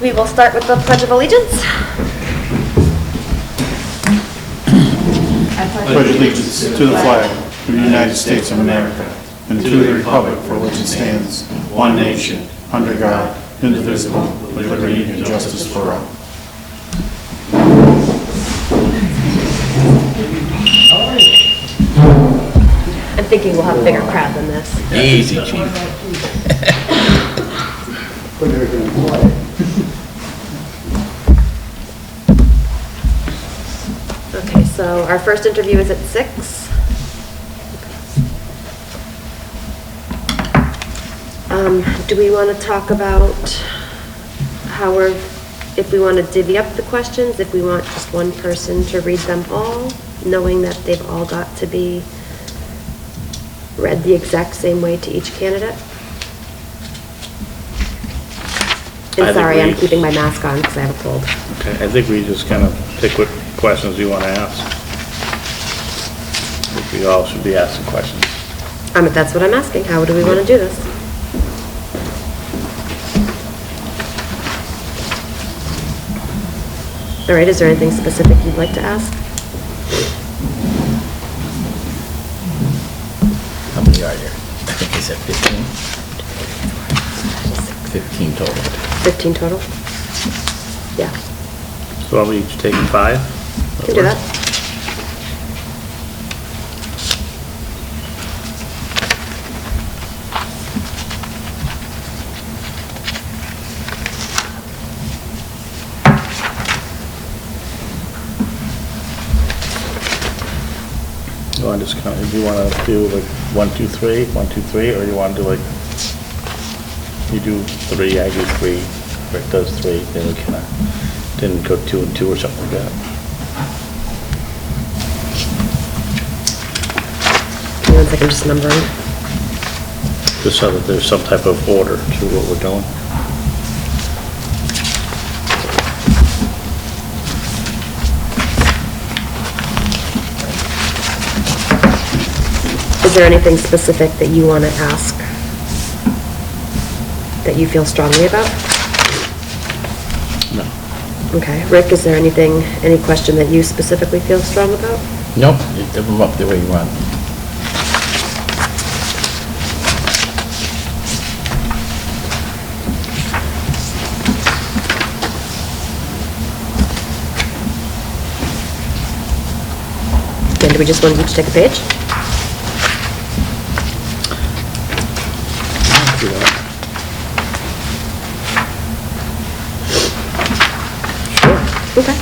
We will start with the Pledge of Allegiance. Pledge allegiance to the flag of the United States of America and to the republic for which it stands, one nation, under God, indivisible, with liberty and justice for all. I'm thinking we'll have a bigger crowd than this. Easy, Chief. Okay, so our first interview is at 6. Do we want to talk about how if we want to divvy up the questions, if we want just one person to read them all, knowing that they've all got to be read the exact same way to each candidate? And sorry, I'm keeping my mask on because I have a cold. Okay, I think we just kind of pick what questions you want to ask. I think we all should be asking questions. That's what I'm asking. How do we want to do this? All right, is there anything specific you'd like to ask? How many are there? I think he said 15. 15 total. 15 total? Yeah, So are we each taking 5? can do that. You want to just kind of, do you want to do like 1, 2, 3, 1, 2, 3, or you want to do like, you do 3, I do 3, Rick does 3, then we kind of, then go 2 and 2 or something like that. Give me 1 second, just numbering. Just so that there's some type of order to what we're doing. Is there anything specific that you want to ask that you feel strongly about? No. Okay. Rick, is there any question that you specifically feel strong about? Nope, you give them up the way you want. Then do we just want to each take a page? Do that. Okay.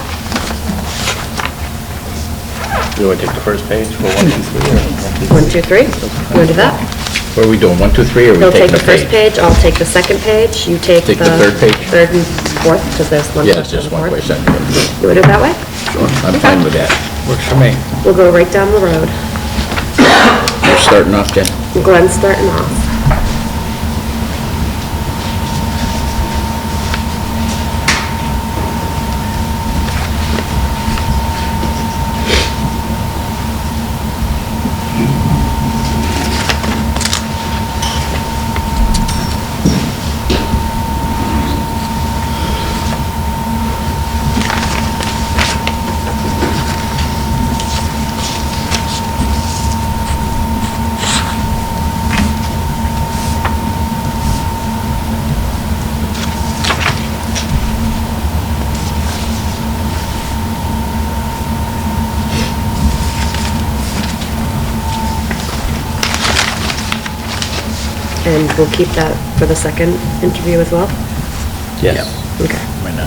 You want to take the first page for 1, 2, 3, or 1, 2, 3. You want to do that? What are we doing, 1, 2, 3, or are we He'll take taking the a first page? page, I'll take the second page, you take the... Take the third page? Third and fourth, because there's one Yeah, it's question just on the one fourth. question. You want to do it that way? Sure, I'm fine with that. Works for me. We'll go right down the road. You're starting off, Jen? Glenn's starting off. And we'll keep that for the second interview as well? Yes. Okay. Why not?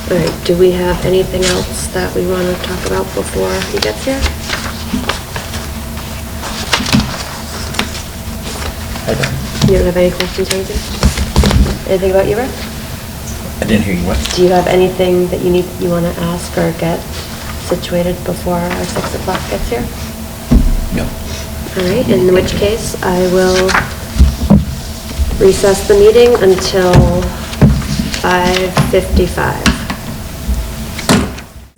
All right, do we have anything else that we want to talk about before he gets here? I don't. You don't have any questions or anything? Anything about you, Rick? I didn't hear you, what? Do you have anything that you want to ask or get situated before our 6 o'clock gets here? No. All right, in which case, I will recess the meeting until 5:55.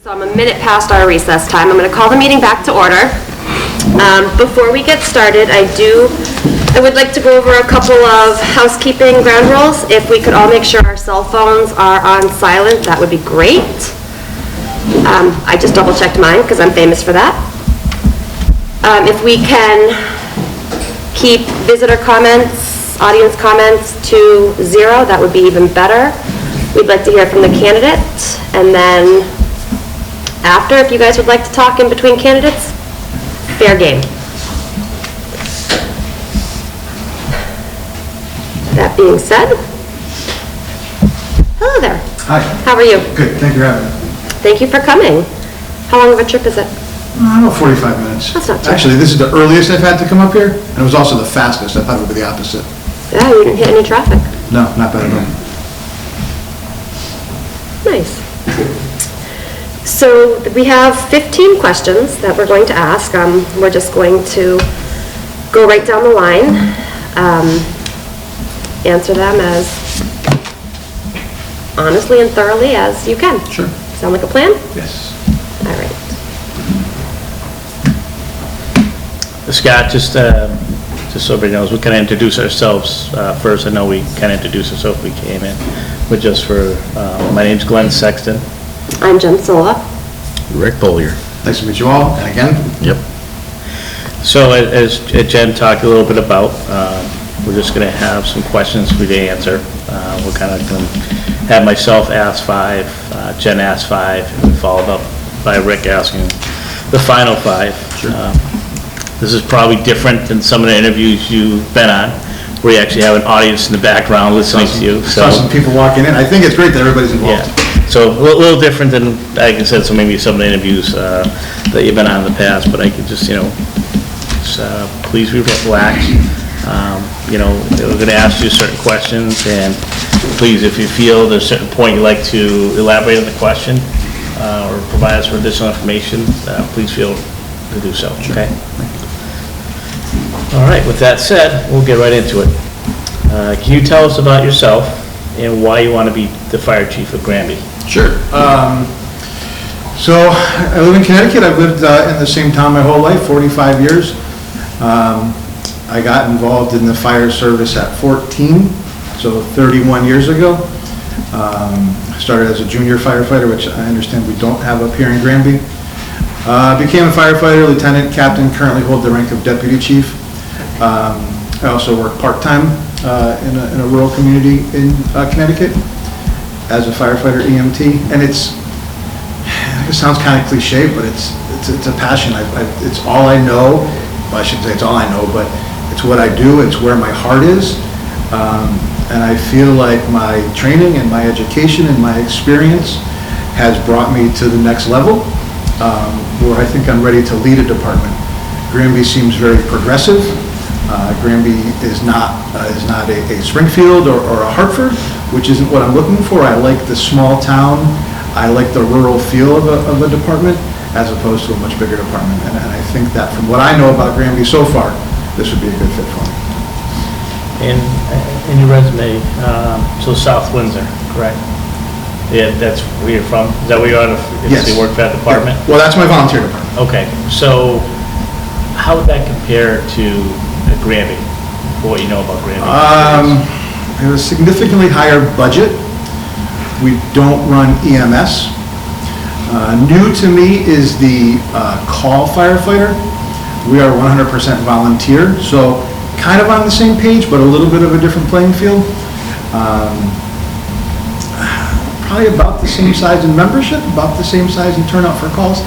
So I'm a minute past our recess time. I'm going to call the meeting back to order. Before we get started, I would like to go over a couple of housekeeping ground rules. If we could all make sure our cell phones are on silent, that would be great. I just double checked mine because I'm famous for that. If we can keep visitor comments, audience comments to 0, that would be even better. We'd like to hear from the candidate, and then after, if you guys would like to talk in between candidates, fair game. That being said, hello there. Hi. How are you? Good, thank you for having me. Thank you for coming. How long of a trip is it? About 45 minutes. That's not too Actually, this is the earliest I've had to come up here, and it was also the fastest. I thought it would be the opposite. Yeah, you didn't hit any traffic. No, not bad at all. Nice. So we have 15 questions that we're going to ask. We're just going to go right down the line, answer them as honestly and thoroughly as you can. Sure. Sound like a plan? Yes. All right. Scott, just so everybody knows, we kind of introduce ourselves first. I know we kind of introduced ourselves when we came in, but just for, my name's Glenn Sexton. I'm Jen Sola. Rick Bollier. Nice to meet you all, and again, Yep. So as Jen talked a little bit about, we're just going to have some questions for you to answer. We're kind of going to have myself ask 5, Jen ask 5, and followed up by Rick asking the final 5. Sure. This is probably different than some of the interviews you've been on, where you actually have an audience in the background listening to you. saw some people walking in. I think it's great that everybody's Yeah, involved. so a little different than, like I said, so maybe some of the interviews that you've been on in the past, but I could just, please relax. We're going to ask you certain questions, and please, if you feel there's a certain point you'd like to elaborate on the question or provide us with additional information, please feel to do so, okay? All right, with that said, we'll get right into it. Can you tell us about yourself and why you want to be the fire chief of Granby? Sure. So I live in Connecticut. I've lived in the same town my whole life, 45 years. I got involved in the fire service at 14, so 31 years ago. I started as a junior firefighter, which I understand we don't have up here in Granby. Became a firefighter, lieutenant, captain, currently hold the rank of deputy chief. I also work part-time in a rural community in Connecticut as a firefighter EMT, and it sounds kind of cliche, but it's a passion. It's all I know. Well, I shouldn't say it's all I know, but it's what I do. It's where my heart is, and I feel like my training and my education and my experience has brought me to the next level, where I think I'm ready to lead a department. Granby seems very progressive. Granby is not a Springfield or a Hartford, which isn't what I'm looking for. I like the small town. I like the rural feel of a department as opposed to a much bigger department. And I think that from what I know about Granby so far, this would be a good fit for me. And in your resume, so South Windsor, correct? Yeah, that's where you're from? Is that where you're out of? Yes. You work for that department? Yeah. Well, that's my volunteer department. Okay, so how would that compare to Granby, for what you know about Granby? We have a significantly higher budget. We don't run EMS. New to me is the call firefighter. We are 100% volunteer, so kind of on the same page, but a little bit of a different playing field. Probably about the same size in membership, about the same size in turnout for calls,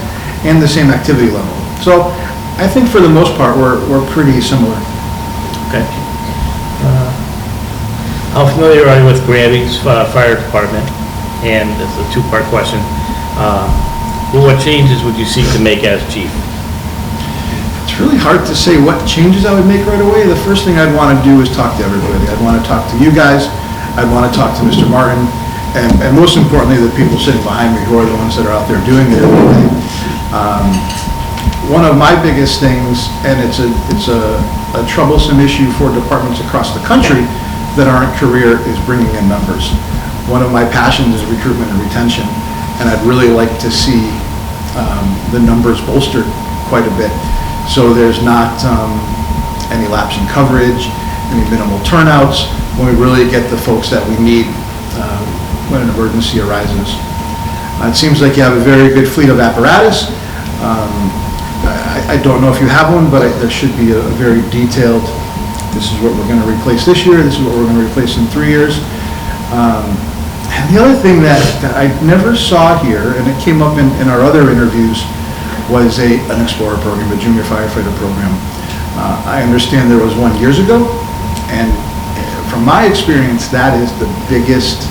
and the same activity level. So I think for the most part, we're pretty similar. Okay. How familiar are you with Granby's fire department? And it's a two-part question. What changes would you seek to make as chief? It's really hard to say what changes I would make right away. The first thing I'd want to do is talk to everybody. I'd want to talk to you guys. I'd want to talk to Mr. Martin, and most importantly, the people sitting behind me who are the ones that are out there doing it every day. One of my biggest things, and it's a troublesome issue for departments across the country that aren't career, is bringing in members. One of my passions is recruitment and retention, and I'd really like to see the numbers bolstered quite a bit. So there's not any lapse in coverage, any minimal turnouts, when we really get the folks that we need when an emergency arises. It seems like you have a very good fleet of apparatus. I don't know if you have one, but there should be a very detailed, this is what we're going to replace this year, this is what we're going to replace in 3 years. And the other thing that I never saw here, and it came up in our other interviews, was an Explorer program, a junior firefighter program. I understand there was one years ago, and from my experience, that is the biggest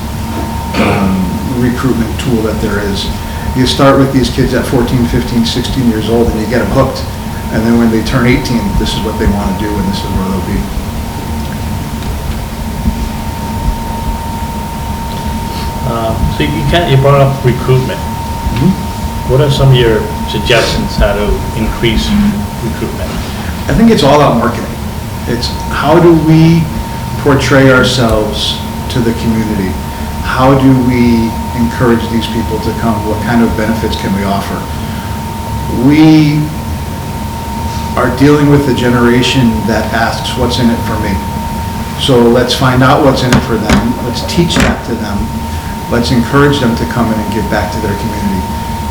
recruitment tool that there is. You start with these kids at 14, 15, 16 years old, and you get them hooked, and then when they turn 18, this is what they want to do, and this is where they'll be. So you brought up recruitment. What are some of your suggestions how to increase recruitment? I think it's all about marketing. It's how do we portray ourselves to the community? How do we encourage these people to come? What kind of benefits can we offer? We are dealing with a generation that asks, what's in it for me? So let's find out what's in it for them. Let's teach that to them. Let's encourage them to come in and give back to their community.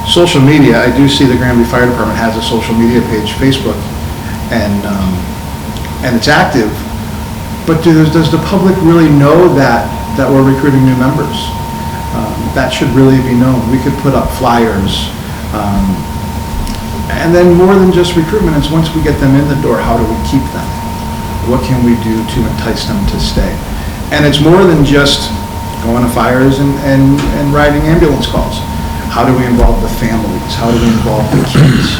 Social media, I do see the Granby Fire Department has a social media page, Facebook, and it's active, but does the public really know that we're recruiting new members? That should really be known. We could put up flyers, and then more than just recruitment, it's once we get them in the door, how do we keep them? What can we do to entice them to stay? And it's more than just going to fires and writing ambulance calls. How do we involve the families? How do we involve the kids?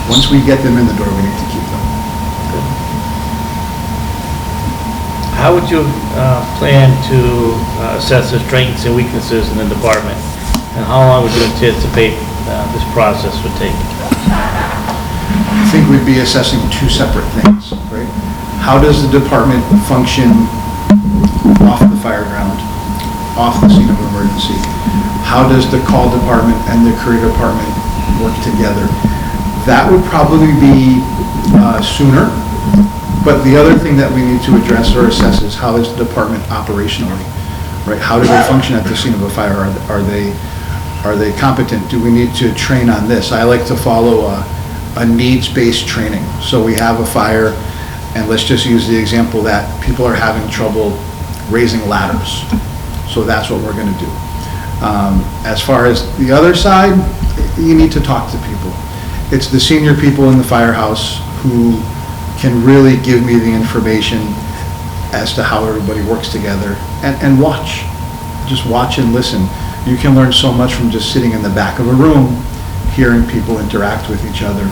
Once we get them in the door, we need to keep them. How would you plan to assess the strengths and weaknesses in the department? And how long would you anticipate this process would take? I think we'd be assessing two separate things, right? How does the department function off the fire ground, off the scene of an emergency? How does the call department and the career department work together? That would probably be sooner. But the other thing that we need to address or assess is how is the department operationally, right? How do they function at the scene of a fire? Are they competent? Do we need to train on this? I like to follow a needs-based training. So we have a fire, and let's just use the example that people are having trouble raising ladders. So that's what we're going to do. As far as the other side, you need to talk to people. It's the senior people in the firehouse who can really give me the information as to how everybody works together, and watch. Just watch and listen. You can learn so much from just sitting in the back of a room, hearing people interact with each other.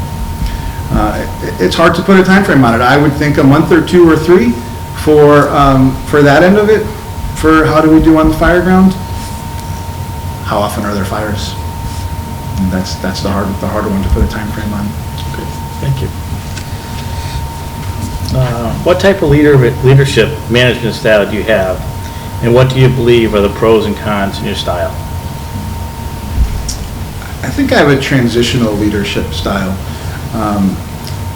It's hard to put a time frame on it. I would think a month or 2 or 3 for that end of it. For how do we do on the fire ground? How often are there fires? And that's the harder one to put a time frame on. Okay, thank you. What type of leadership management style do you have, and what do you believe are the pros and cons in your style? I think I have a transitional leadership style.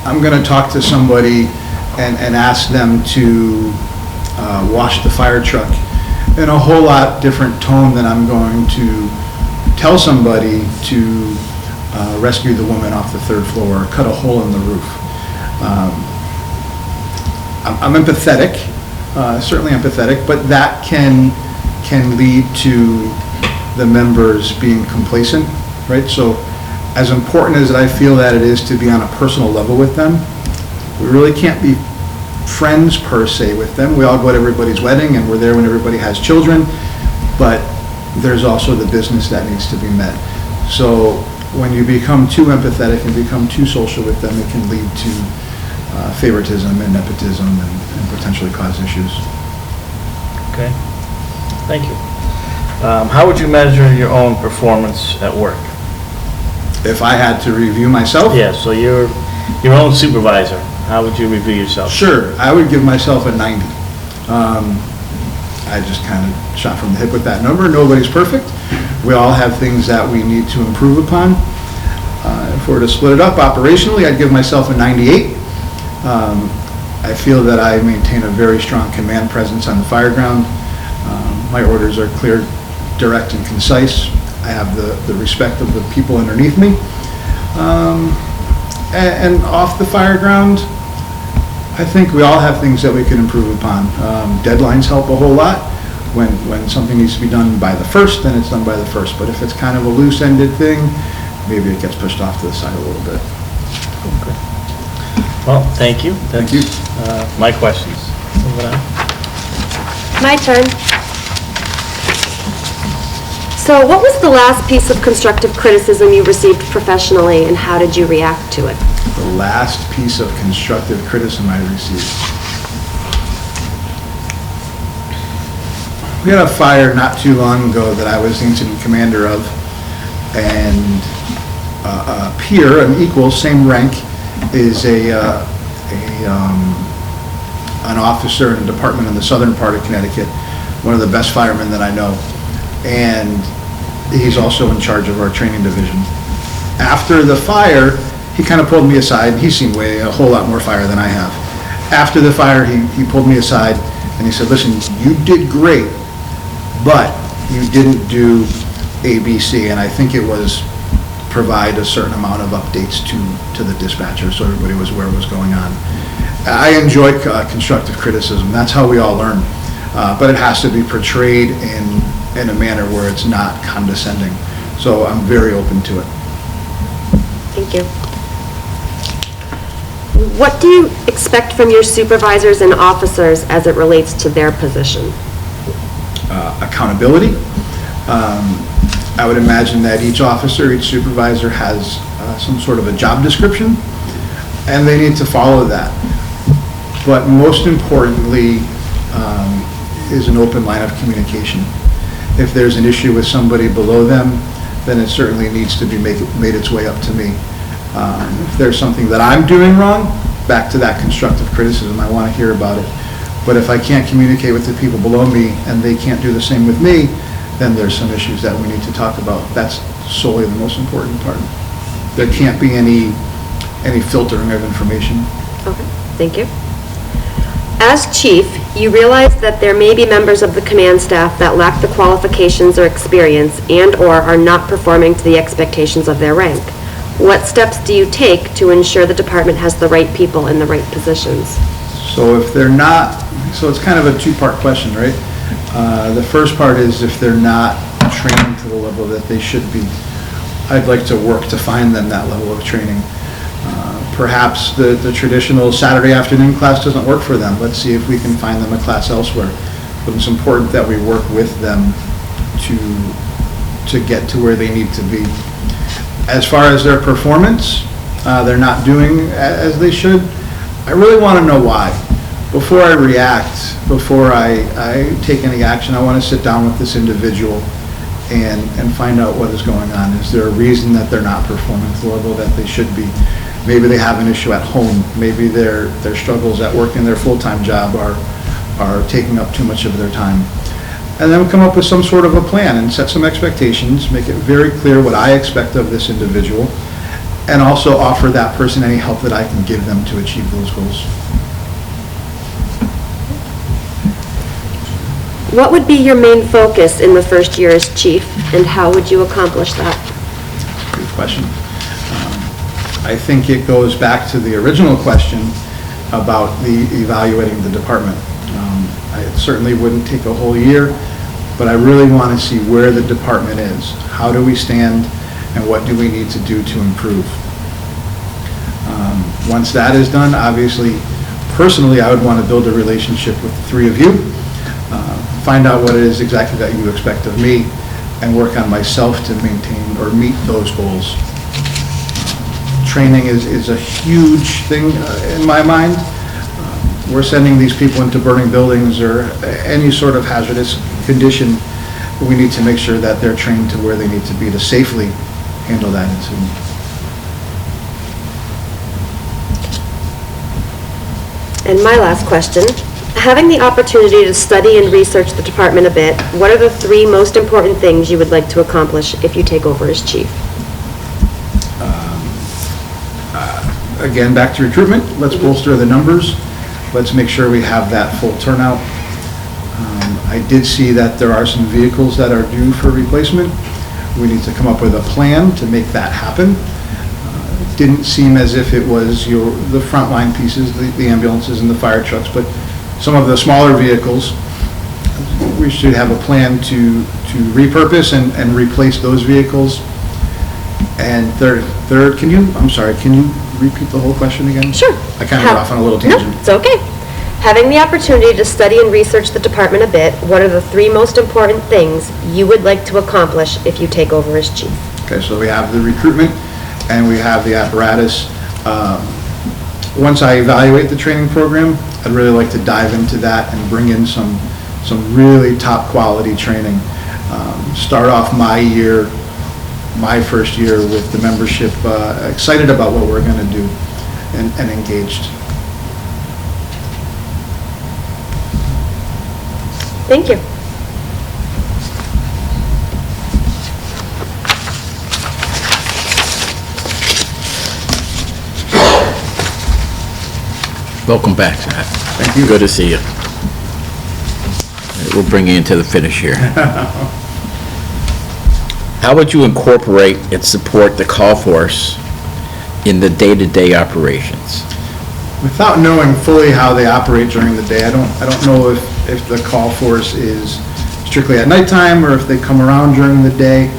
I'm going to talk to somebody and ask them to wash the fire truck in a whole lot different tone than I'm going to tell somebody to rescue the woman off the 3rd floor or cut a hole in the roof. I'm empathetic, certainly empathetic, but that can lead to the members being complacent, right? So as important as I feel that it is to be on a personal level with them, we really can't be friends per se with them. We all go to everybody's wedding and we're there when everybody has children, but there's also the business that needs to be met. So when you become too empathetic and become too social with them, it can lead to favoritism and nepotism and potentially cause issues. Okay, thank you. How would you measure your own performance at work? If I had to review myself? Yeah, so you're your own supervisor. How would you review yourself? Sure, I would give myself a 90. I just kind of shot from the hip with that number. Nobody's perfect. We all have things that we need to improve upon. If we were to split it up operationally, I'd give myself a 98. I feel that I maintain a very strong command presence on the fire ground. My orders are clear, direct, and concise. I have the respect of the people underneath me. And off the fire ground, I think we all have things that we can improve upon. Deadlines help a whole lot. When something needs to be done by the 1st, then it's done by the 1st. But if it's kind of a loose-ended thing, maybe it gets pushed off to the side a little bit. Okay. Well, thank you. Thank you. My questions. Moving on. My turn. So what was the last piece of constructive criticism you received professionally, and how did you react to it? The last piece of constructive criticism I received. We had a fire not too long ago that I was the incident commander of, and a peer, an equal, same rank, is an officer in a department in the southern part of Connecticut, one of the best firemen that I know, and he's also in charge of our training division. After the fire, he kind of pulled me aside. He's seen a whole lot more fire than I have. After the fire, he pulled me aside and he said, listen, you did great, but you didn't do A, B, C, and I think it was provide a certain amount of updates to the dispatcher so everybody was aware of what was going on. I enjoy constructive criticism. That's how we all learn. But it has to be portrayed in a manner where it's not condescending. So I'm very open to it. Thank you. What do you expect from your supervisors and officers as it relates to their position? Accountability. I would imagine that each officer, each supervisor has some sort of a job description, and they need to follow that. But most importantly is an open line of communication. If there's an issue with somebody below them, then it certainly needs to be made its way up to me. If there's something that I'm doing wrong, back to that constructive criticism, I want to hear about it. But if I can't communicate with the people below me and they can't do the same with me, then there's some issues that we need to talk about. That's solely the most important part. There can't be any filtering of information. Okay, thank you. As chief, you realize that there may be members of the command staff that lack the qualifications or experience and/or are not performing to the expectations of their rank. What steps do you take to ensure the department has the right people in the right positions? So if they're not, so it's kind of a two-part question, right? The first part is if they're not trained to the level that they should be, I'd like to work to find them that level of training. Perhaps the traditional Saturday afternoon class doesn't work for them. Let's see if we can find them a class elsewhere. But it's important that we work with them to get to where they need to be. As far as their performance, they're not doing as they should. I really want to know why. Before I react, before I take any action, I want to sit down with this individual and find out what is going on. Is there a reason that they're not performing to the level that they should be? Maybe they have an issue at home. Maybe their struggles at working their full-time job are taking up too much of their time. And then come up with some sort of a plan and set some expectations, make it very clear what I expect of this individual, and also offer that person any help that I can give them to achieve those goals. What would be your main focus in the first year as chief, and how would you accomplish that? Good question. I think it goes back to the original question about the evaluating the department. It certainly wouldn't take a whole year, but I really want to see where the department is. How do we stand, and what do we need to do to improve? Once that is done, obviously, personally, I would want to build a relationship with the three of you, find out what it is exactly that you expect of me, and work on myself to maintain or meet those goals. Training is a huge thing in my mind. We're sending these people into burning buildings or any sort of hazardous condition. We need to make sure that they're trained to where they need to be to safely handle that incident. And my last question, having the opportunity to study and research the department a bit, what are the 3 most important things you would like to accomplish if you take over as chief? Again, back to recruitment. Let's bolster the numbers. Let's make sure we have that full turnout. I did see that there are some vehicles that are due for replacement. We need to come up with a plan to make that happen. It didn't seem as if it was the frontline pieces, the ambulances and the fire trucks, but some of the smaller vehicles, we should have a plan to repurpose and replace those vehicles. And third, can you repeat the whole question again? Sure. I kind of got off on a little tangent. No, it's okay. Having the opportunity to study and research the department a bit, what are the 3 most important things you would like to accomplish if you take over as chief? Okay, so we have the recruitment and we have the apparatus. Once I evaluate the training program, I'd really like to dive into that and bring in some really top quality training. Start off my first year with the membership excited about what we're going to do and engaged. Thank you. Welcome back, Scott. Thank you. Good to see you. We'll bring you into the finish here. How would you incorporate and support the call force in the day-to-day operations? Without knowing fully how they operate during the day, I don't know if the call force is strictly at nighttime or if they come around during the day,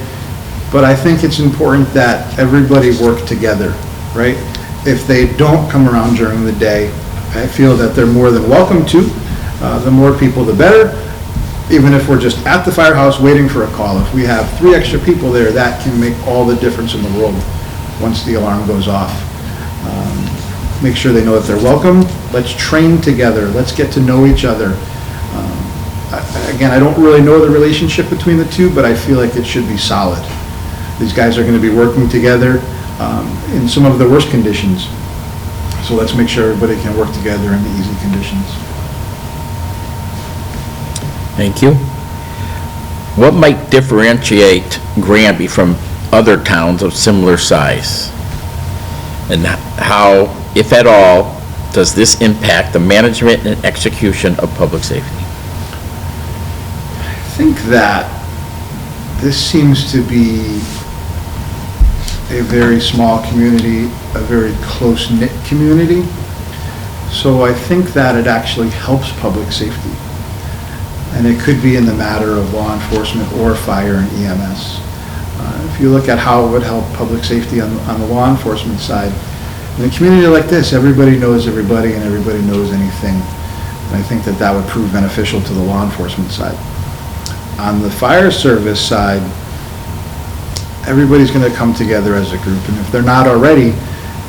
but I think it's important that everybody work together, right? If they don't come around during the day, I feel that they're more than welcome to. The more people, the better. Even if we're just at the firehouse waiting for a call, if we have 3 extra people there, that can make all the difference in the world once the alarm goes off. Make sure they know that they're welcome. Let's train together. Let's get to know each other. Again, I don't really know the relationship between the 2, but I feel like it should be solid. These guys are going to be working together in some of the worst conditions. So let's make sure everybody can work together in the easy conditions. Thank you. What might differentiate Granby from other towns of similar size? And how, if at all, does this impact the management and execution of public safety? I think that this seems to be a very small community, a very close-knit community. So I think that it actually helps public safety. And it could be in the matter of law enforcement or fire and EMS. If you look at how it would help public safety on the law enforcement side, in a community like this, everybody knows everybody and everybody knows anything. And I think that would prove beneficial to the law enforcement side. On the fire service side, everybody's going to come together as a group, and if they're not already,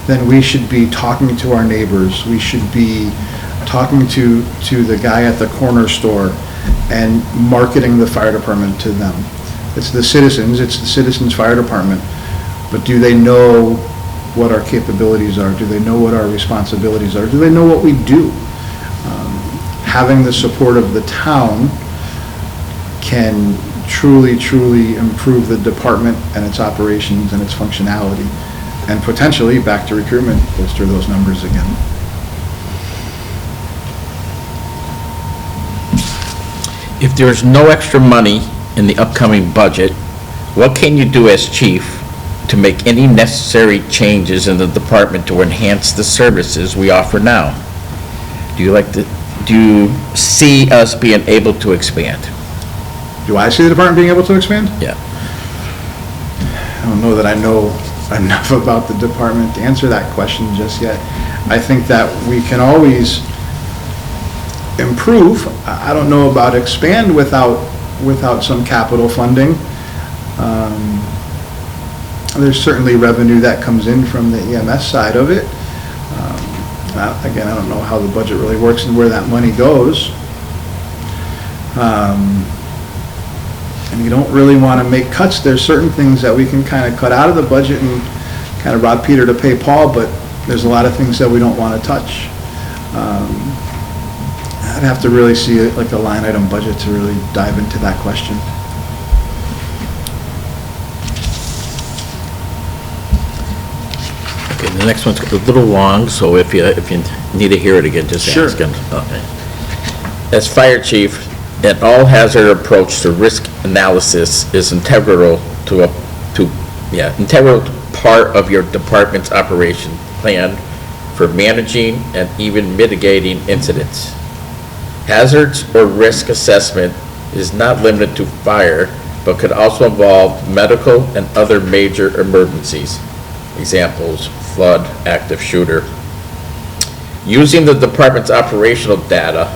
then we should be talking to our neighbors. We should be talking to the guy at the corner store and marketing the fire department to them. It's the citizens' fire department, but do they know what our capabilities are? Do they know what our responsibilities are? Do they know what we do? Having the support of the town can truly, truly improve the department and its operations and its functionality, and potentially, back to recruitment, bolster those numbers again. If there's no extra money in the upcoming budget, what can you do as chief to make any necessary changes in the department to enhance the services we offer now? Do you see us being able to expand? Do I see the department being able to expand? Yeah. I don't know that I know enough about the department to answer that question just yet. I think that we can always improve. I don't know about expand without some capital funding. There's certainly revenue that comes in from the EMS side of it. Again, I don't know how the budget really works and where that money goes. And you don't really want to make cuts. There's certain things that we can kind of cut out of the budget and kind of rob Peter to pay Paul, but there's a lot of things that we don't want to touch. I'd have to really see it like a line item budget to really dive into that question. Okay, the next one's a little long, so if you need to hear it again, just Sure. ask him. Okay. As fire chief, an all-hazard approach to risk analysis is integral integral part of your department's operation plan for managing and even mitigating incidents. Hazards or risk assessment is not limited to fire, but could also involve medical and other major emergencies. Examples, flood, active shooter. Using the department's operational data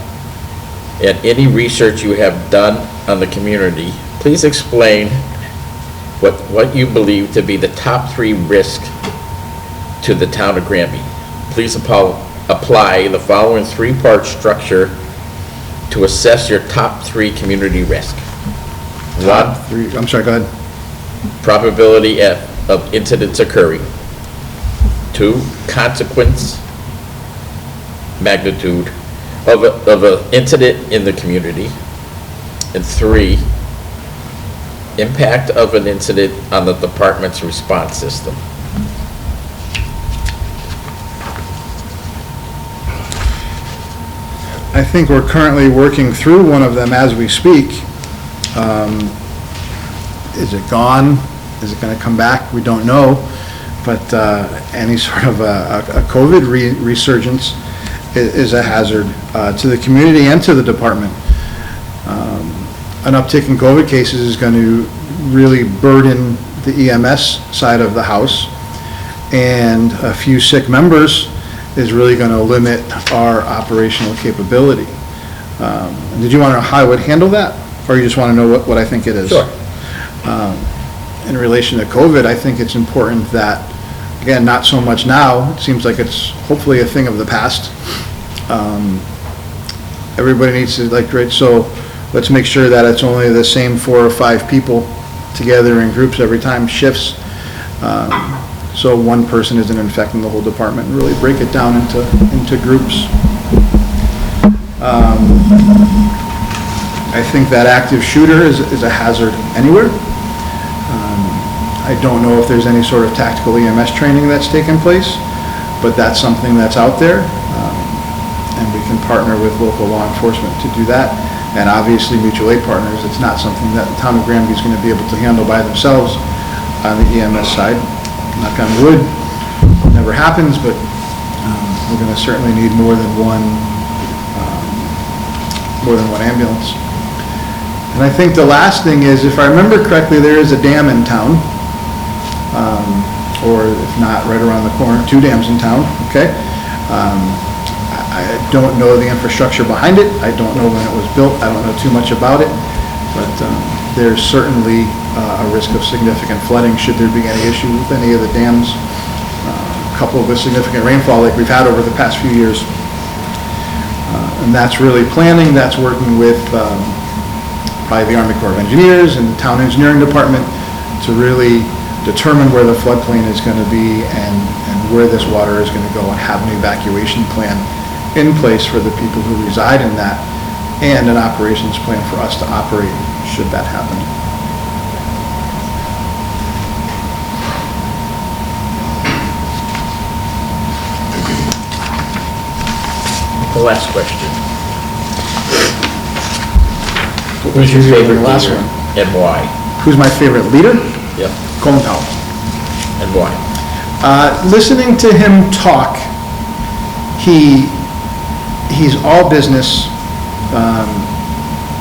and any research you have done on the community, please explain what you believe to be the top 3 risks to the town of Granby. Please apply the following 3-part structure to assess your top 3 community risk. 1, I'm sorry, go ahead. probability of incidents occurring. 2, consequence magnitude of an incident in the community. And 3, impact of an incident on the department's response system. I think we're currently working through one of them as we speak. Is it gone? Is it going to come back? We don't know. But any sort of a COVID resurgence is a hazard to the community and to the department. An uptick in COVID cases is going to really burden the EMS side of the house, and a few sick members is really going to limit our operational capability. Did you want to know how I would handle that, or you just want to know what I think it is? Sure. In relation to COVID, I think it's important that, again, not so much now, it seems like it's hopefully a thing of the past. Everybody needs to, right, so let's make sure that it's only the same 4 or 5 people together in groups every time, shifts. So one person isn't infecting the whole department, and really break it down into groups. I think that active shooter is a hazard anywhere. I don't know if there's any sort of tactical EMS training that's taken place, but that's something that's out there. And we can partner with local law enforcement to do that. And obviously mutual aid partners, it's not something that the town of Granby is going to be able to handle by themselves on the EMS side. Knock on wood, never happens, but we're going to certainly need more than one ambulance. And I think the last thing is, if I remember correctly, there is a dam in town, or if not, right around the corner, 2 dams in town, okay? I don't know the infrastructure behind it. I don't know when it was built. I don't know too much about it, but there's certainly a risk of significant flooding should there be any issue with any of the dams, coupled with significant rainfall like we've had over the past few years. And that's really planning, that's working with probably the Army Corps of Engineers and the Town Engineering Department to really determine where the floodplain is going to be and where this water is going to go, and have an evacuation plan in place for the people who reside in that, and an operations plan for us to operate should that happen. The last question. Who's your favorite last leader one? And why? Who's my favorite leader? Yep. Colin Powell. And why? Listening to him talk, he's all business,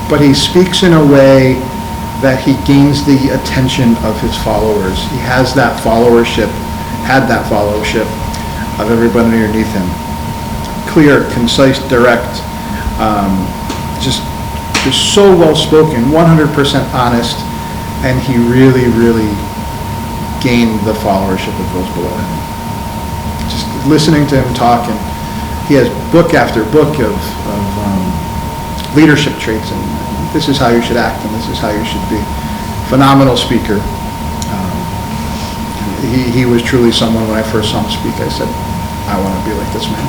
but he speaks in a way that he gains the attention of his followers. He has that followership, had that followership of everybody underneath him. Clear, concise, direct, just so well spoken, 100% honest, and he really, really gained the followership of those below him. Just listening to him talk, and he has book after book of leadership traits, and this is how you should act, and this is how you should be. Phenomenal speaker. He was truly someone, when I first saw him speak, I said, I want to be like this man.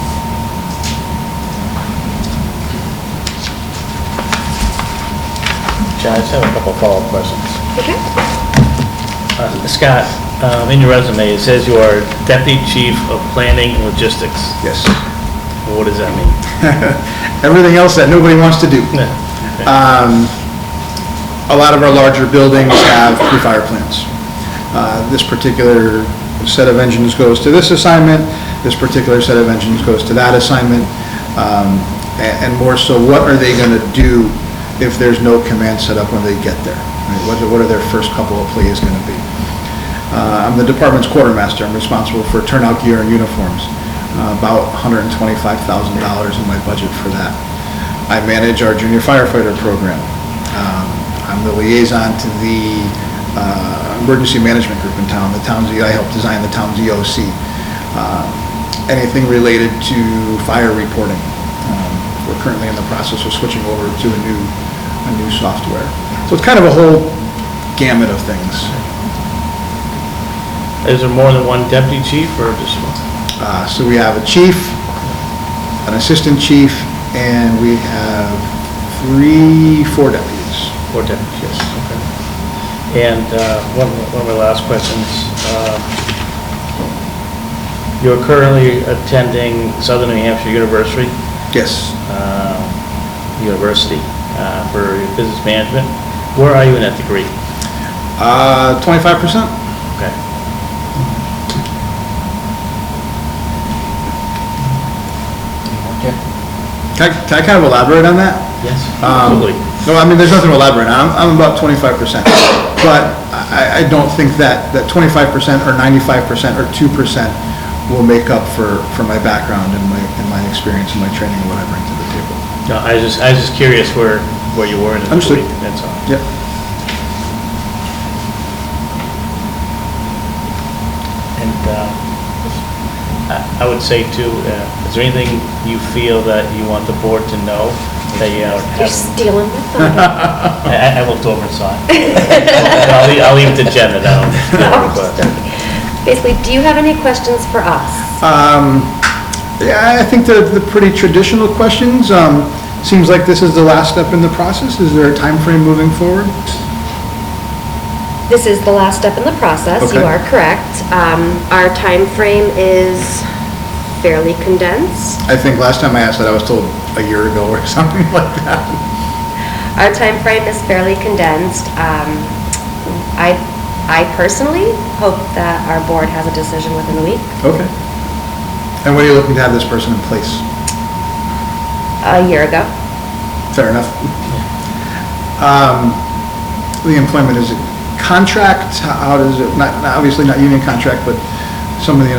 John, I just have a couple of follow-up questions. Okay. Scott, in your resume, it says you are Deputy Chief of Planning and Logistics. Yes. What does that mean? Everything else that nobody wants to do. Okay. A lot of our larger buildings have pre-fire plans. This particular set of engines goes to this assignment, this particular set of engines goes to that assignment, and more so, what are they going to do if there's no command set up when they get there? Right? What are their first couple of plays going to be? I'm the department's quartermaster. I'm responsible for turnout gear and uniforms, about $125,000 in my budget for that. I manage our junior firefighter program. I'm the liaison to the emergency management group in town, I helped design the town's EOC. Anything related to fire reporting. We're currently in the process of switching over to a new software. So it's kind of a whole gamut of things. Is there more than one deputy chief or just one? So we have a chief, an assistant chief, and we have 4 deputies. 4 deputies, yes, okay. And one of my last questions. You're currently attending Southern New Hampshire University Yes. for business management. Where are you in that degree? 25%. Okay. Can I kind of elaborate on that? Yes, absolutely. No, I mean, there's nothing to elaborate on. I'm about 25%. But I don't think that 25% or 95% or 2% will make up for my background and my experience and my training and what I bring to the table. No, I was just curious where you were in the Understood. degree, that's all. Yep. And I would say too, is there anything you feel that you want the board to know that you You're haven't? stealing my thunder. I looked over and saw it. I'll leave it to Jen that I don't. Basically, do you have any questions for us? Yeah, I think they're pretty traditional questions. Seems like this is the last step in the process. Is there a time frame moving forward? This is the last step in the process. You Okay. are correct. Our time frame is fairly condensed. I think last time I asked that, I was told a year ago or something like that. Our time frame is fairly condensed. I personally hope that our board has a decision within a week. Okay. And when are you looking to have this person in place? A year ago. Fair enough. The employment, is it contract? How does it, obviously not union contract, but some of the,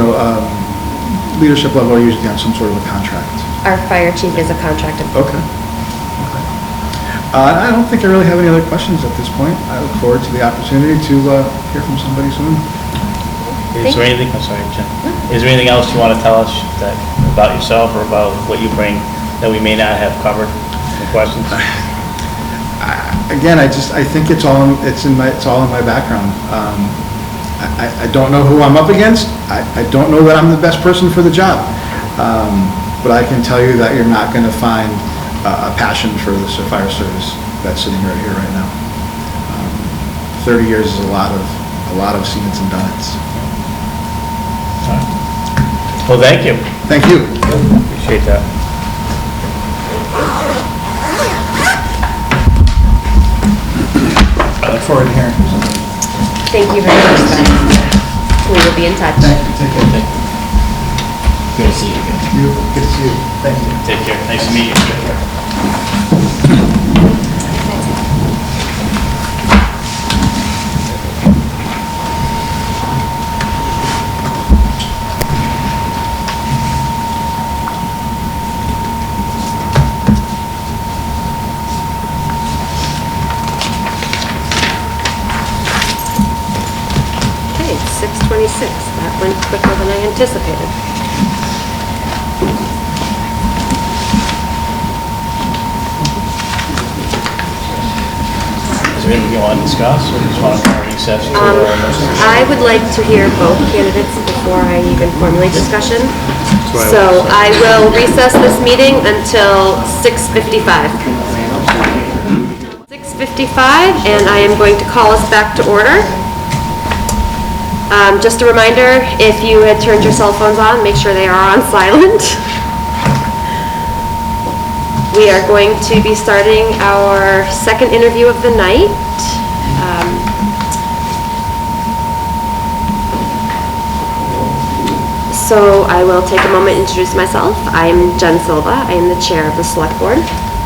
leadership level are usually on some sort of a contract. Our fire chief is a contracted. Okay. I don't think I really have any other questions at this point. I look forward to the opportunity to hear from somebody soon. Is there anything, I'm sorry, Jen. Is there anything else you want to tell us about yourself or about what you bring that we may not have covered? Any questions? Again, I think it's all in my background. I don't know who I'm up against. I don't know that I'm the best person for the job. But I can tell you that you're not going to find a passion for the fire service that's sitting right here right now. 30 years is a lot of seeds and donuts. Well, thank you. Thank you. Appreciate that. I look forward to hearing from somebody. Thank you very much, Ben. We will be in touch. Thank you. Take care. Good to see you again. Good to see you. Thank you. Take care. Nice to meet you. 6. That went quicker than I anticipated. Is there anything you want to discuss, or just want to recess? I would like to hear both candidates before I even formulate discussion. So I will recess this meeting until 6:55. 6:55, and I am going to call us back to order. Just a reminder, if you had turned your cell phones on, make sure they are on silent. We are going to be starting our second interview of the night. So I will take a moment to introduce myself. I'm Jen Silva. I am the chair of the select board.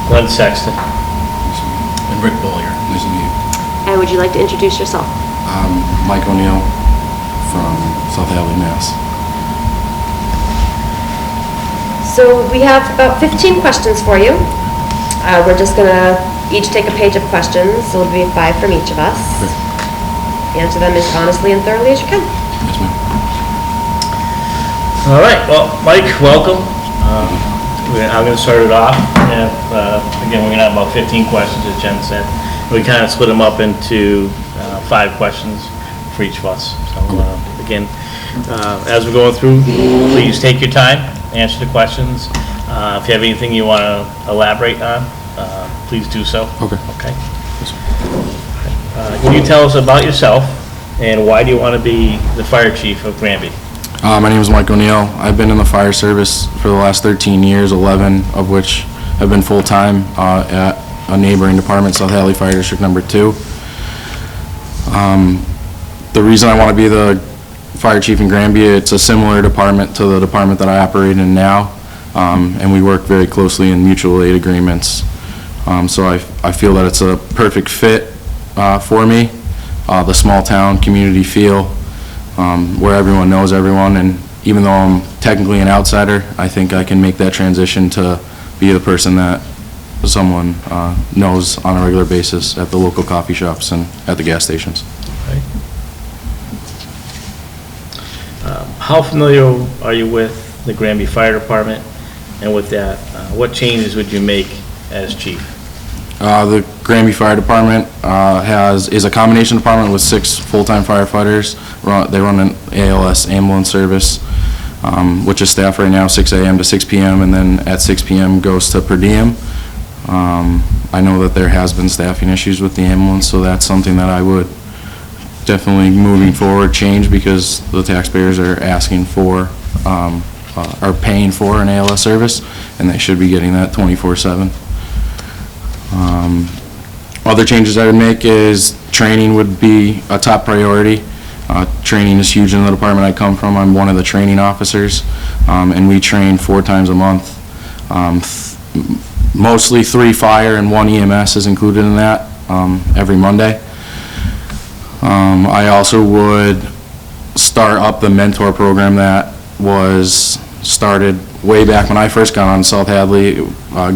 Glenn Sexton. And Rick Bollier, nice to meet you. And would you like to introduce yourself? Mike O'Neill from South Hadley, Mass. So we have about 15 questions for you. We're just gonna each take a page of questions, so it'll be 5 from each of us. Answer them as honestly and thoroughly as you can. Yes, ma'am. All right, well, Mike, welcome. I'm going to start it off. And, again, we're going to have about 15 questions, as Jen said. We kind of split them up into 5 questions for each of us. So, again, as we're going through, please take your time, answer the questions. If you have anything you want to elaborate on, please do so. Okay. Okay. Can you tell us about yourself, and why do you want to be the fire chief of Granby? My name is Mike O'Neill. I've been in the fire service for the last 13 years, 11 of which have been full-time at a neighboring department, South Hadley Fire District Number 2. The reason I want to be the fire chief in Granby, it's a similar department to the department that I operate in now, and we work very closely in mutual aid agreements. So I feel that it's a perfect fit for me, the small town community feel, where everyone knows everyone, and even though I'm technically an outsider, I think I can make that transition to be the person that someone knows on a regular basis at the local coffee shops and at the gas stations. Right. How familiar are you with the Granby Fire Department? And with that, what changes would you make as chief? The Granby Fire Department is a combination department with 6 full-time firefighters. They run an ALS ambulance service, which is staffed right now 6 a.m. to 6 p.m. and then at 6 p.m. goes to per diem. I know that there has been staffing issues with the ambulance, so that's something that I would definitely, moving forward, change, because the taxpayers are asking for, are paying for an ALS service, and they should be getting that 24/7. Other changes I would make is training would be a top priority. Training is huge in the department I come from. I'm one of the training officers, and we train 4 times a month. Mostly 3 fire and 1 EMS is included in that every Monday. I also would start up the mentor program that was started way back when I first got on South Hadley.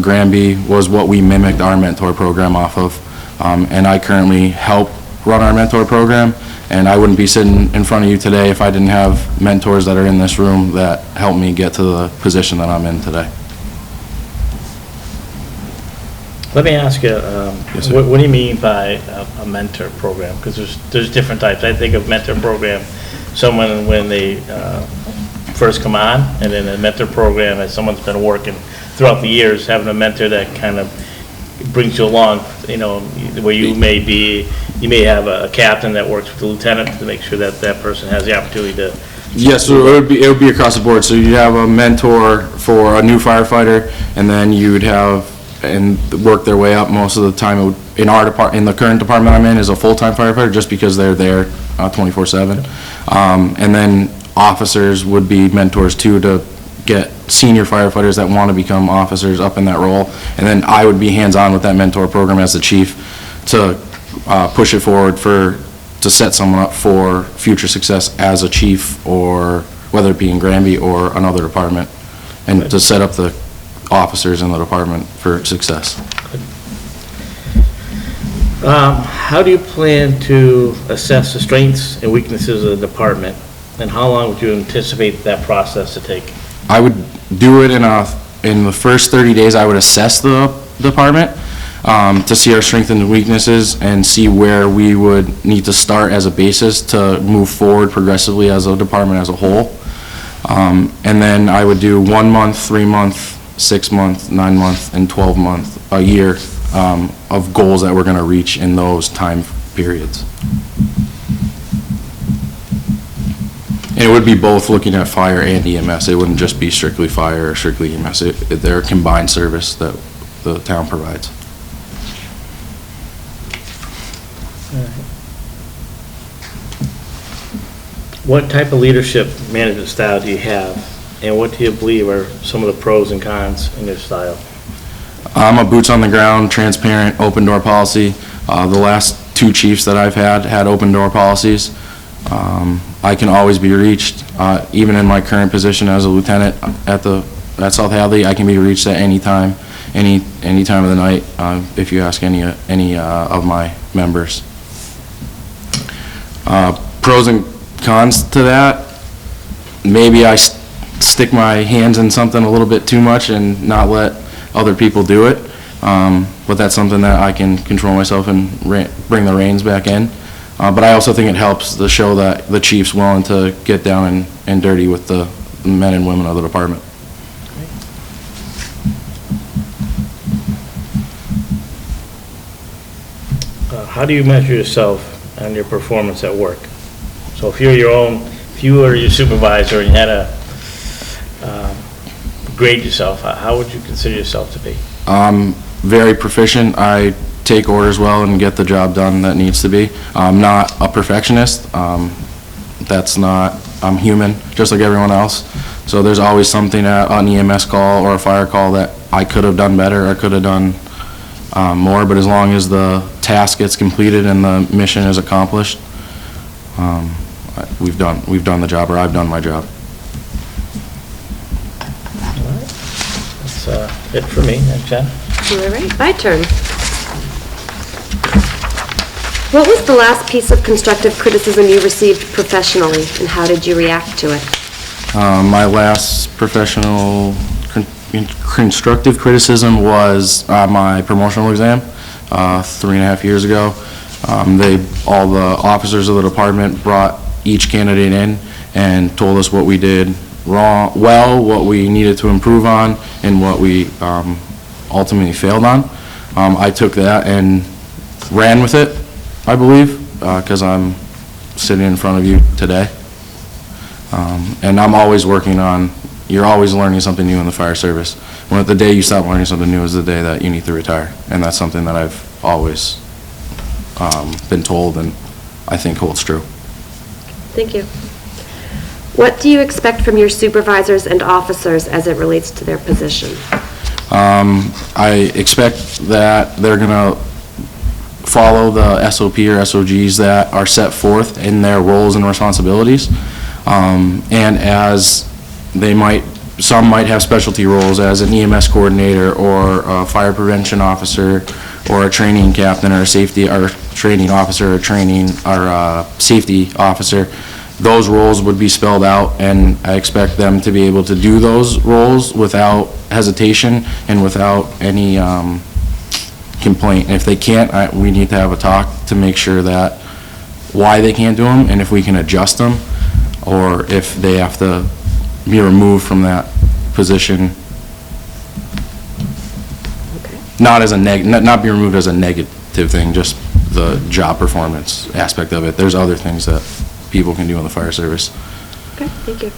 Granby was what we mimicked our mentor program off of, and I currently help run our mentor program, and I wouldn't be sitting in front of you today if I didn't have mentors that are in this room that helped me get to the position that I'm in today. Let me ask you, Yes, sir. what do you mean by a mentor program? Because there's different types. I think of mentor program, someone when they first come on, and then a mentor program as someone's been working throughout the years, having a mentor that kind of brings you along, you know, where you may have a captain that works with the lieutenant to make sure that that person has the opportunity to. Yes, so it would be across the board. So you'd have a mentor for a new firefighter, and then you'd have and work their way up. Most of the time, it would, in the current department I'm in, is a full-time firefighter, just because they're there 24/7. And then officers would be mentors too, to get senior firefighters that want to become officers up in that role. And then I would be hands-on with that mentor program as the chief to push it forward to set someone up for future success as a chief, or whether it be in Granby or another department, and to set up the officers in the department for success. How do you plan to assess the strengths and weaknesses of the department And how long would you anticipate that process to take? I would do it in the first 30 days, I would assess the department to see our strengths and weaknesses and see where we would need to start as a basis to move forward progressively as a department as a whole. And then I would do 1 month, 3 month, 6 month, 9 month, and 12 month, a year of goals that we're going to reach in those time periods. And it would be both looking at fire and EMS. It wouldn't just be strictly fire or strictly EMS. They're a combined service that the town provides. What type of leadership management style do you have, and what do you believe are some of the pros and cons in your style? I'm a boots on the ground, transparent, open door policy. The last 2 chiefs that I've had open door policies. I can always be reached, even in my current position as a lieutenant at South Hadley. I can be reached at any time, any time of the night, if you ask any of my members. Pros and cons to that, maybe I stick my hands in something a little bit too much and not let other people do it, but that's something that I can control myself and bring the reins back in. But I also think it helps to show that the chief's willing to get down and dirty with the men and women of the department. How do you measure yourself on your performance at work? So if you were your supervisor and you had to grade yourself, how would you consider yourself to be? Very proficient. I take orders well and get the job done that needs to be. I'm not a perfectionist. I'm human, just like everyone else. So there's always something at an EMS call or a fire call that I could have done better or could have done more, but as long as the task gets completed and the mission is accomplished, we've done the job, or I've done my job. All right. That's it for me. Jen? All right, my turn. What was the last piece of constructive criticism you received professionally, and how did you react to it? My last professional constructive criticism was my promotional exam 3.5 years ago. All the officers of the department brought each candidate in and told us what we did what we needed to improve on, and what we ultimately failed on. I took that and ran with it, I believe, because I'm sitting in front of you today. And I'm always working on, you're always learning something new in the fire service. When the day you stop learning something new is the day that you need to retire. And that's something that I've always been told and I think holds true. Thank you. What do you expect from your supervisors and officers as it relates to their position? I expect that they're going to follow the SOP or SOGs that are set forth in their roles and responsibilities. And as some might have specialty roles as an EMS coordinator or a fire prevention officer or a training captain or a safety or training officer or safety officer. Those roles would be spelled out, and I expect them to be able to do those roles without hesitation and without any complaint. And if they can't, we need to have a talk to make sure that why they can't do them, and if we can adjust them, or if they have to be removed from that position. Okay. Not be removed as a negative thing, just the job performance aspect of it. There's other things that people can do in the fire service. Okay, thank you.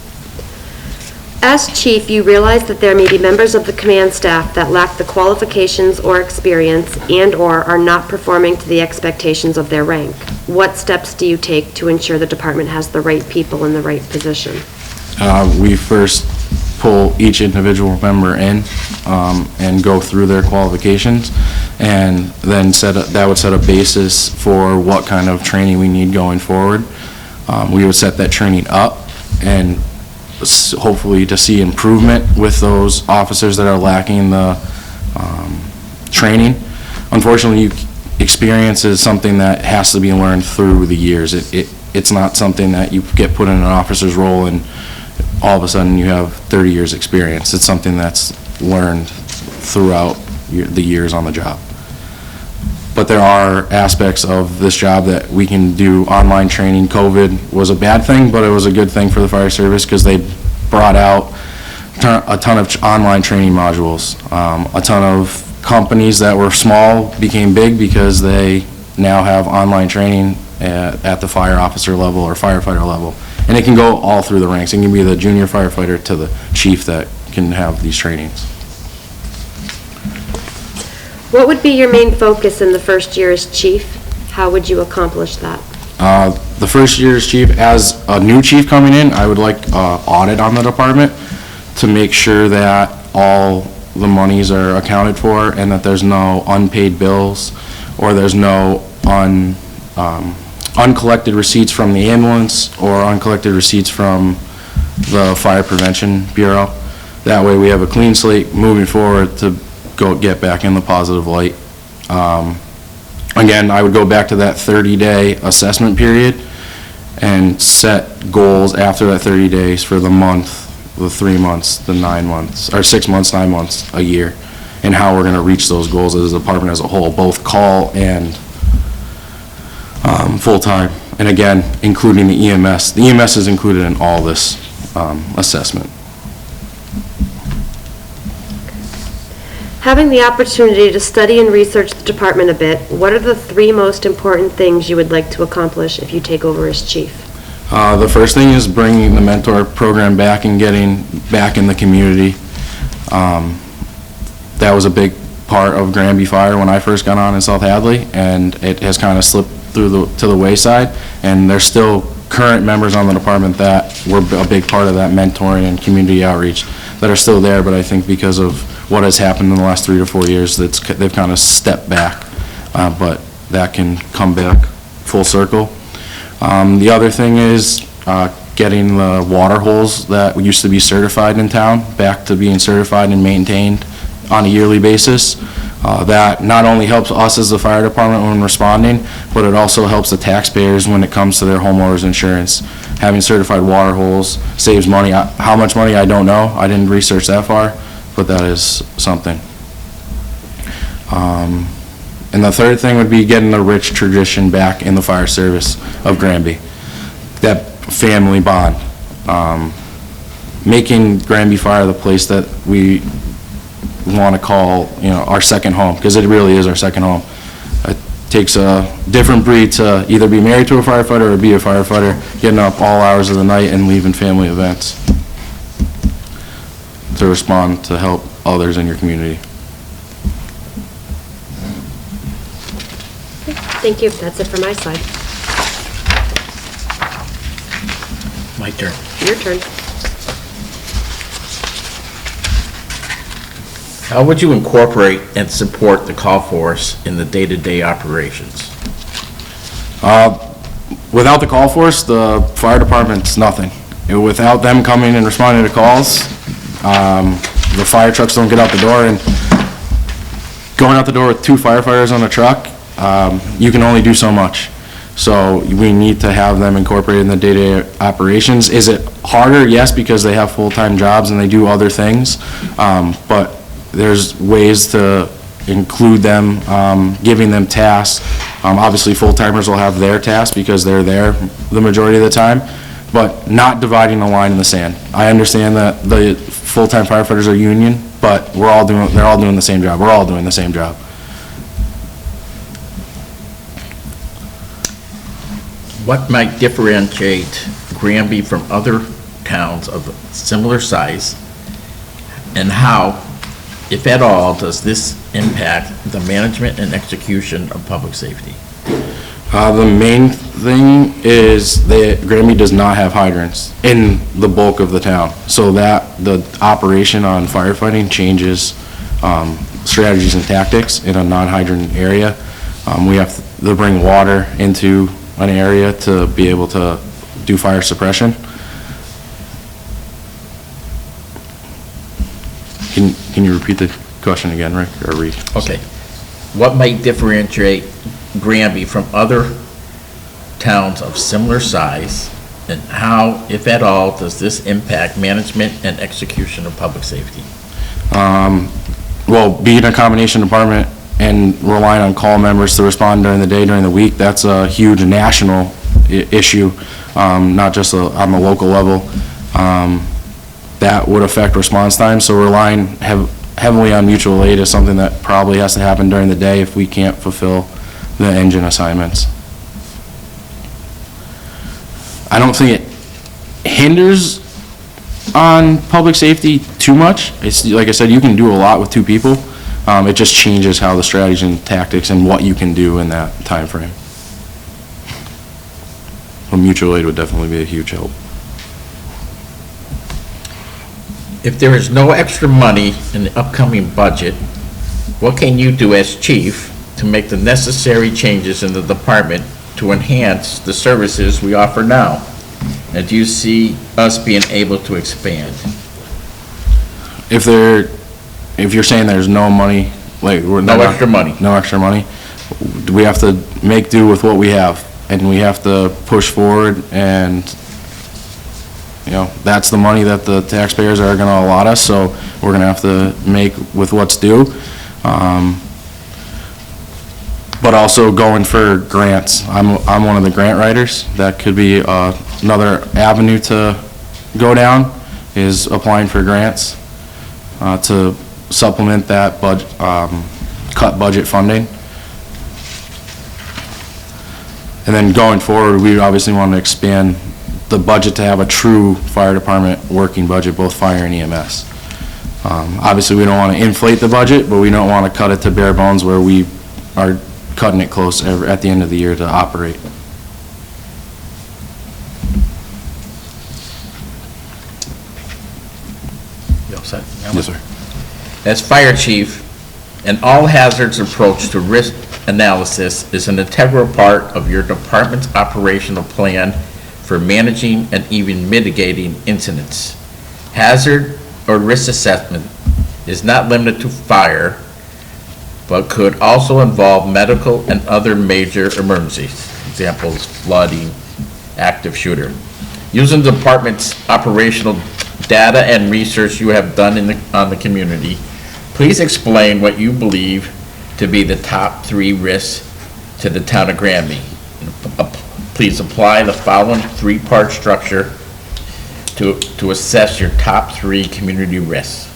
As chief, you realize that there may be members of the command staff that lack the qualifications or experience and/or are not performing to the expectations of their rank. What steps do you take to ensure the department has the right people in the right position? We first pull each individual member in and go through their qualifications, and then that would set a basis for what kind of training we need going forward. We would set that training up and hopefully to see improvement with those officers that are lacking the training. Unfortunately, experience is something that has to be learned through the years. it's not something that you get put in an officer's role and all of a sudden you have 30 years experience. It's something that's learned throughout the years on the job. But there are aspects of this job that we can do online training. COVID was a bad thing, but it was a good thing for the fire service because they brought out a ton of online training modules. A ton of companies that were small became big because they now have online training at the fire officer level or firefighter level. And it can go all through the ranks. It can be the junior firefighter to the chief that can have these trainings. What would be your main focus in the first year as chief? How would you accomplish that? The first year as chief, as a new chief coming in, I would like audit on the department to make sure that all the monies are accounted for and that there's no unpaid bills or there's no uncollected receipts from the ambulance or uncollected receipts from the Fire Prevention Bureau. That way we have a clean slate moving forward to go get back in the positive light. Again, I would go back to that 30-day assessment period and set goals after that 30 days for the month, the 3 months, the 9 months, or 6 months, 9 months, a year, and how we're going to reach those goals as a department as a whole, both call and full-time. And again, including the EMS. The EMS is included in all this assessment. Having the opportunity to study and research the department a bit, what are the 3 most important things you would like to accomplish if you take over as chief? The first thing is bringing the mentor program back and getting back in the community. That was a big part of Granby Fire when I first got on in South Hadley, and it has kind of slipped to the wayside, and there's still current members on the department that were a big part of that mentoring and community outreach that are still there, but I think because of what has happened in the last 3 to 4 years, they've kind of stepped back, but that can come back full circle. The other thing is getting the water holes that used to be certified in town back to being certified and maintained on a yearly basis. That not only helps us as the fire department when responding, but it also helps the taxpayers when it comes to their homeowners insurance. Having certified water holes saves money. How much money, I don't know. I didn't research that far, but that is something. And the third thing would be getting the rich tradition back in the fire service of Granby. That family bond. Making Granby Fire the place that we want to call, our second home, because it really is our second home. It takes a different breed to either be married to a firefighter or be a firefighter, getting up all hours of the night and leaving family events to respond to help others in your community. Thank you. That's it for my side. My turn. Your turn. How would you incorporate and support the call force in the day-to-day operations? Without the call force, the fire department's nothing. Without them coming and responding to calls, the fire trucks don't get out the door, and going out the door with 2 firefighters on a truck, you can only do so much. So we need to have them incorporated in the day-to-day operations. Is it harder? Yes, because they have full-time jobs and they do other things, but there's ways to include them, giving them tasks. Obviously, full-timers will have their tasks because they're there the majority of the time, but not dividing a line in the sand. I understand that the full-time firefighters are union, but they're all doing the same job. We're all doing the same job. What might differentiate Granby from other towns of similar size, and how, if at all, does this impact the management and execution of public safety? The main thing is that Granby does not have hydrants in the bulk of the town, so that the operation on firefighting changes strategies and tactics in a non-hydrant area. We have to bring water into an area to be able to do fire suppression. Can you repeat the question again, Rick, or read? Okay. What might differentiate Granby from other towns of similar size? And how, if at all, does this impact management and execution of public safety? Well, being a combination department and relying on call members to respond during the day, during the week, that's a huge national issue, not just on the local level. That would affect response time, so relying heavily on mutual aid is something that probably has to happen during the day if we can't fulfill the engine assignments. I don't think it hinders on public safety too much. It's, like I said, you can do a lot with 2 people. It just changes how the strategy and tactics and what you can do in that time frame. Well, mutual aid would definitely be a huge help. If there is no extra money in the upcoming budget, what can you do as chief to make the necessary changes in the department to enhance the services we offer now? And do you see us being able to expand? If you're saying there's no money, like No extra money. no extra money, we have to make do with what we have, and we have to push forward, and that's the money that the taxpayers are going to allot us, so we're going to have to make with what's due. But also going for grants. I'm one of the grant writers. That could be another avenue to go down, is applying for grants to supplement that cut budget funding. And then going forward, we obviously want to expand the budget to have a true fire department working budget, both fire and EMS. Obviously, we don't want to inflate the budget, but we don't want to cut it to bare bones where we are cutting it close at the end of the year to operate. You all set? Yes, sir. As fire chief, an all-hazards approach to risk analysis is an integral part of your department's operational plan for managing and even mitigating incidents. Hazard or risk assessment is not limited to fire, but could also involve medical and other major emergencies. Examples, flooding, active shooter. Using the department's operational data and research you have done on the community, please explain what you believe to be the top 3 risks to the town of Granby. Please apply the following 3-part structure to assess your top 3 community risks.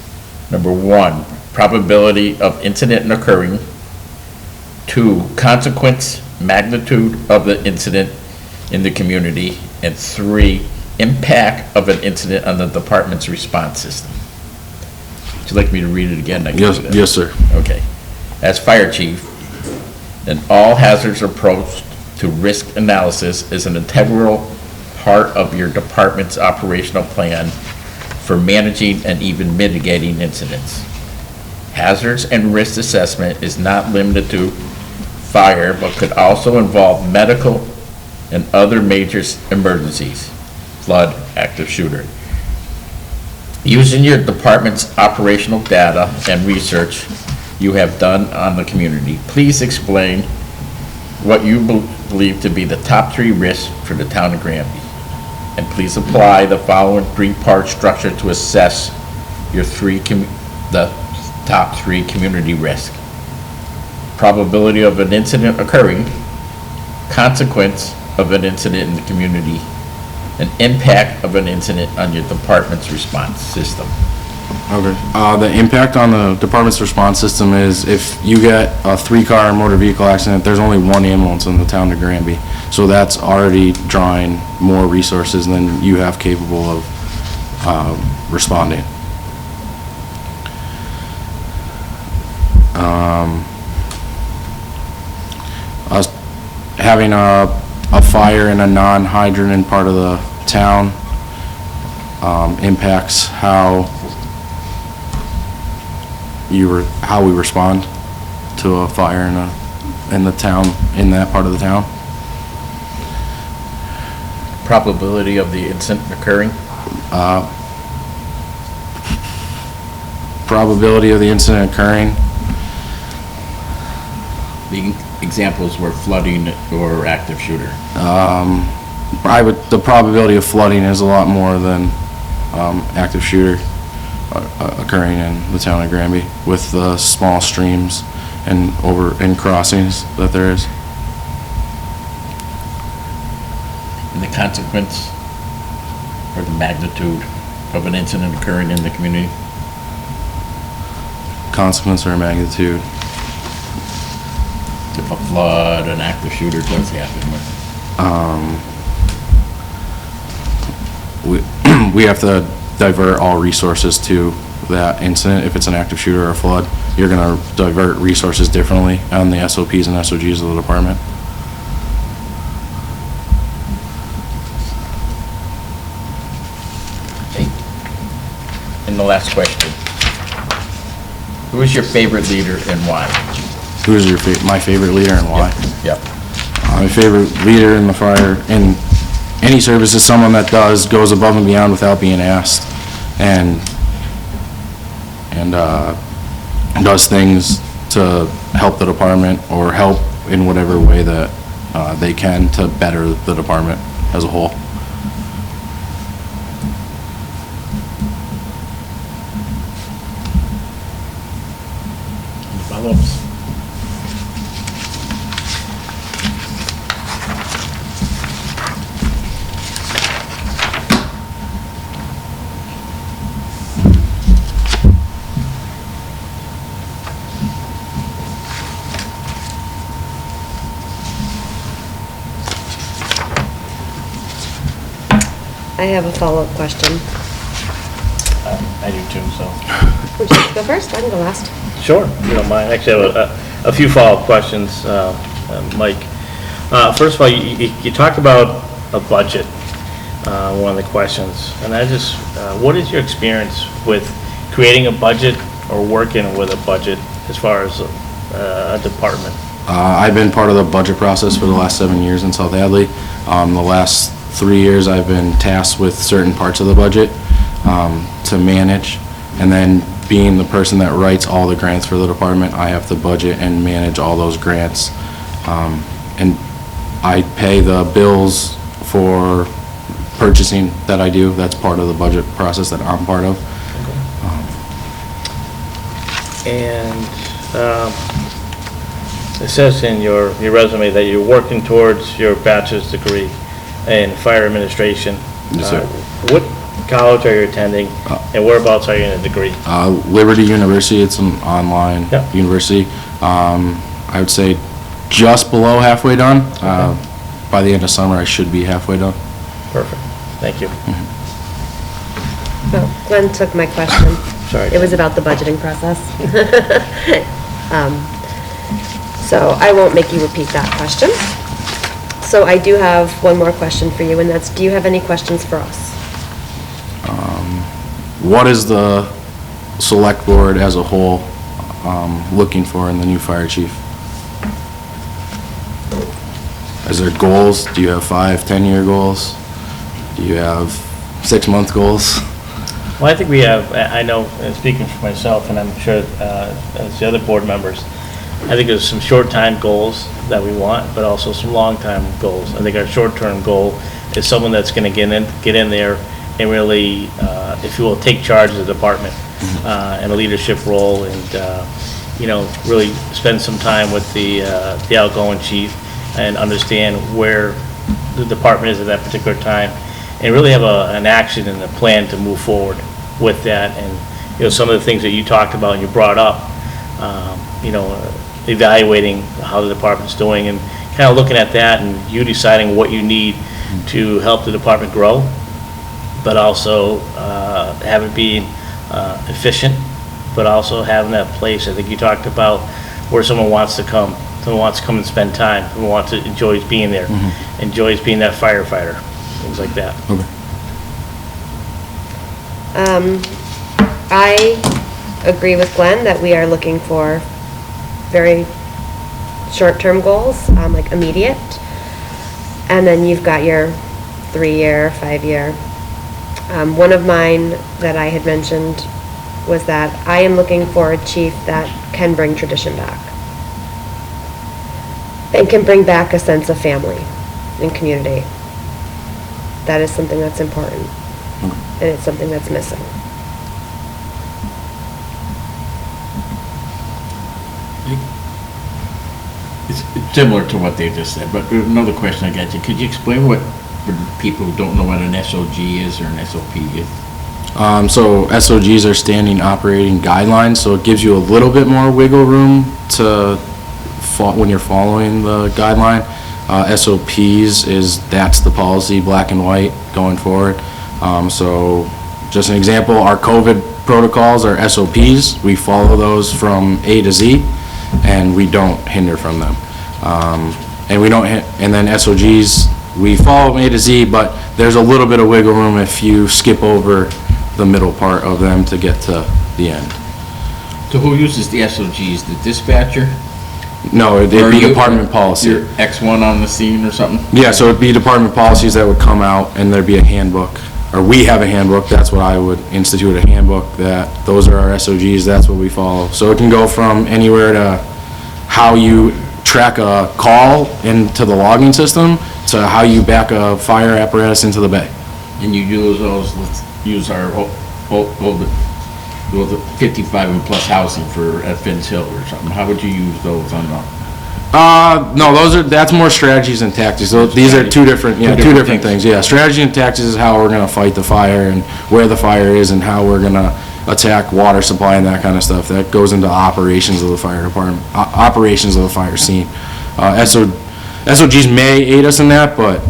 Number 1, probability of incident occurring. 2, consequence, magnitude of the incident in the community. And 3, impact of an incident on the department's response system. Would you like me to read it again? I can do that. Yes, sir. Okay. As fire chief, an all hazards approach to risk analysis is an integral part of your department's operational plan for managing and even mitigating incidents. Hazards and risk assessment is not limited to fire, but could also involve medical and other major emergencies, flood, active shooter. Using your department's operational data and research you have done on the community, please explain what you believe to be the top 3 risks for the town of Granby. And please apply the following 3-part structure to assess your the top 3 community risks. Probability of an incident occurring, consequence of an incident in the community, and impact of an incident on your department's response system. Okay. The impact on the department's response system is if you get a 3-car motor vehicle accident, there's only 1 ambulance in the town of Granby. So that's already drawing more resources than you have capable of responding. Us having a fire in a non-hydrogen part of the town impacts how we respond to a fire in the town, in that part of the town. Probability of the incident occurring? Probability of the incident occurring, examples were flooding or active shooter? The probability of flooding is a lot more than active shooter occurring in the town of Granby with the small streams and crossings that there is. And the consequence or the magnitude of an incident occurring in the community? Consequence or magnitude? If a flood, an active shooter does happen with. We have to divert all resources to that incident. If it's an active shooter or a flood, you're going to divert resources differently on the SOPs and SOGs of the department. Okay. And the last question. Who is your favorite leader and why? Who is my favorite leader and why? Yep. My favorite leader in the fire, in any service, is someone that goes above and beyond without being asked, and does things to help the department or help in whatever way that they can to better the department as a whole. Follow-ups? I have a follow-up question. I do too, so. Would you like to go first? I can go last. Sure, if you don't mind. Actually, I have a few follow-up questions, Mike. First of all, you talked about a budget, one of the questions, and what is your experience with creating a budget or working with a budget as far as a department? I've been part of the budget process for the last 7 years in South Hadley. The last 3 years, I've been tasked with certain parts of the budget to manage, and then being the person that writes all the grants for the department, I have to budget and manage all those grants. And I pay the bills for purchasing that I do. That's part of the budget process that I'm part of. And it says in your resume that you're working towards your bachelor's degree in fire administration. Yes, sir. What college are you attending, and whereabouts are you in a degree? Liberty University, it's an online Yep. university. I would say just below halfway done. By the end of summer, I should be halfway done. Perfect. Thank you. Oh, Glenn took my question. Sorry. It was about the budgeting process. So I won't make you repeat that question. So I do have one more question for you, and that's, do you have any questions for us? What is the select board as a whole looking for in the new fire chief? Is there goals? Do you have 5, 10-year goals? Do you have 6-month goals? Well, I think we have, I know, and speaking for myself, and I'm sure as the other board members, I think there's some short-time goals that we want, but also some long-time goals. I think our short-term goal is someone that's going to get in there and really, if you will, take charge of the department in a leadership role, and really spend some time with the outgoing chief and understand where the department is at that particular time, and really have an action and a plan to move forward with that. And some of the things that you talked about and you brought up, evaluating how the department's doing and kind of looking at that, and you deciding what you need to help the department grow, but also have it be efficient, but also having that place. I think you talked about where someone wants to come and spend time, someone enjoys being there, enjoys being that firefighter, things like that. Okay. I agree with Glenn that we are looking for very short-term goals, like immediate. And then you've got your 3-year, 5-year. One of mine that I had mentioned was that I am looking for a chief that can bring tradition back. and can bring back a sense of family and community. That is something that's important, and it's something that's missing. It's similar to what they just said, but another question I got you. Could you explain what, for people who don't know what an SOG is or an SOP is? So SOGs are standing operating guidelines, so it gives you a little bit more wiggle room to when you're following the guideline. SOPs that's the policy, black and white, going forward. So just an example, our COVID protocols are SOPs. We follow those from A to Z, and we don't hinder from them. And then SOGs, we follow them A to Z, but there's a little bit of wiggle room if you skip over the middle part of them to get to the end. So who uses the SOGs? The dispatcher? No, it'd Or be you- department policy. Your X1 on the scene or something? Yeah, so it'd be department policies that would come out, and there'd be a handbook, or we have a handbook, that's what I would institute, a handbook, that those are our SOGs, that's what we follow. So it can go from anywhere to how you track a call into the logging system, to how you back a fire apparatus into the bay. And you use those, let's use our the 55 and plus housing for at Finn's Hill or something. How would you use those on the? No, that's more strategies and tactics. So these are two different things. Yeah, strategy and tactics is how we're gonna fight the fire and where the fire is and how we're gonna attack water supply and that kind of stuff. That goes into operations of the fire department, operations of the fire scene. SOGs may aid us in that, but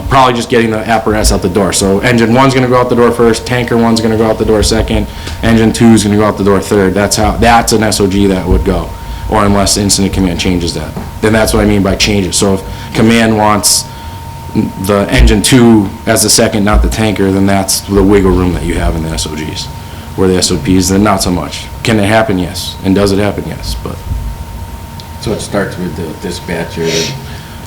probably just getting the apparatus out the door. So engine 1's gonna go out the door first, tanker 1's gonna go out the door second, engine 2's gonna go out the door third. That's an SOG that would go. Or unless incident command changes that. Then that's what I mean by changes. So if command wants the engine 2 as the second, not the tanker, then that's the wiggle room that you have in the SOGs. Where the SOPs, then not so much. Can it happen? Yes. And does it happen? Yes. But So it starts with the dispatcher.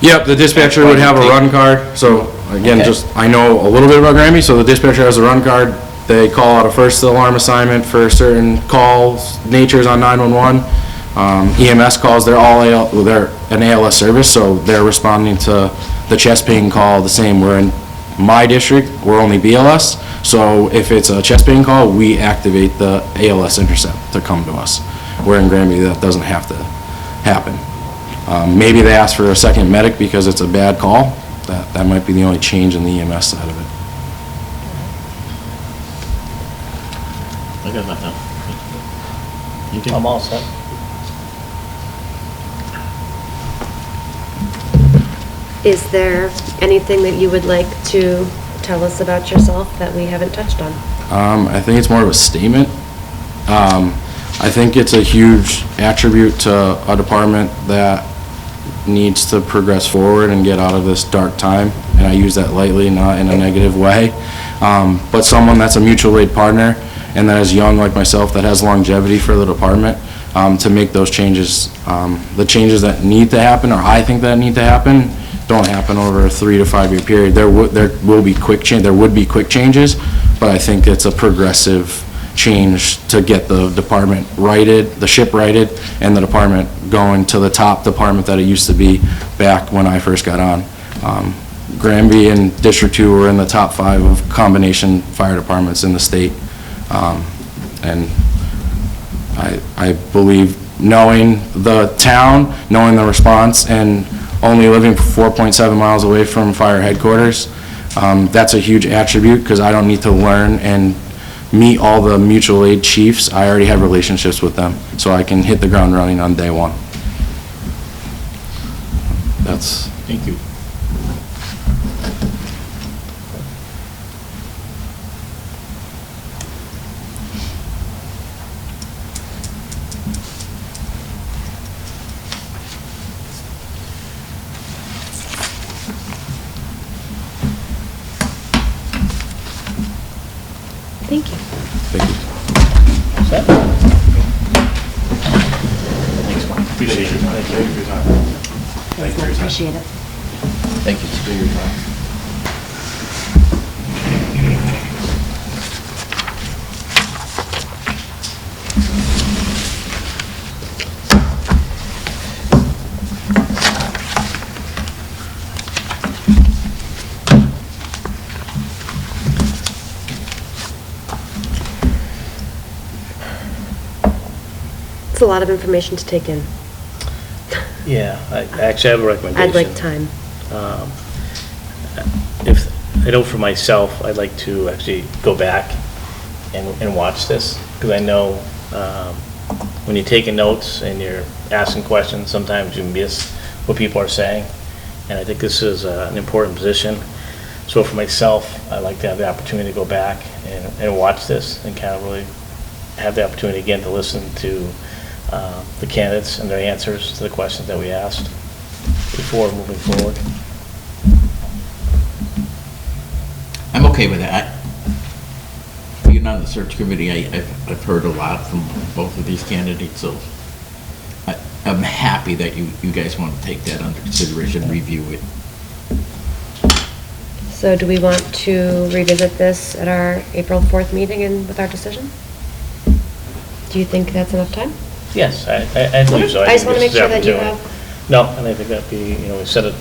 yep, the dispatcher would have a run card. So again, Okay. I know a little bit about Granby. So the dispatcher has a run card. They call out a first alarm assignment for certain calls, natures on 911. EMS calls, they're an ALS service, so they're responding to the chest pain call the same. We're in my district, we're only BLS, so if it's a chest pain call, we activate the ALS intercept to come to us. Where in Granby, that doesn't have to happen. Maybe they ask for a second medic because it's a bad call. That might be the only change in the EMS side of it. I got nothing. I'm all set. Is there anything that you would like to tell us about yourself that we haven't touched on? I think it's more of a statement. I think it's a huge attribute to a department that needs to progress forward and get out of this dark time, and I use that lightly, not in a negative way. But someone that's a mutual aid partner and that is young like myself, that has longevity for the department, to make those changes. The changes that need to happen, or I think that need to happen, don't happen over a 3 to 5 year period. There would be quick changes, but I think it's a progressive change to get the department righted, the ship righted, and the department going to the top department that it used to be back when I first got on. Granby and District 2 were in the top 5 of combination fire departments in the state. And I believe, knowing the town, knowing the response, and only living 4.7 miles away from fire headquarters, that's a huge attribute, because I don't need to learn and meet all the mutual aid chiefs. I already have relationships with them, so I can hit the ground running on day one. Thank you. Thank you. Thank you. Set? Appreciate your time. Thank you for your time. Thank you for your time. Appreciate it. Thank you for your time. It's a lot of information to take in. Yeah, I actually have a recommendation. I'd like time. If, I know for myself, I'd like to actually go back and watch this, because I know when you're taking notes and you're asking questions, sometimes you miss what people are saying, and I think this is an important position. So for myself, I'd like to have the opportunity to go back and watch this and kind of really have the opportunity again to listen to the candidates and their answers to the questions that we asked before moving forward. I'm okay with that. Being on the search committee, I've heard a lot from both of these candidates, so I'm happy that you guys want to take that under consideration, review it. So do we want to revisit this at our April 4th meeting and with our decision? Do you think that's enough time? Yes, I believe so. I just want to think make this is sure that you the have, opportunity. No, and I think that'd be, you know, we set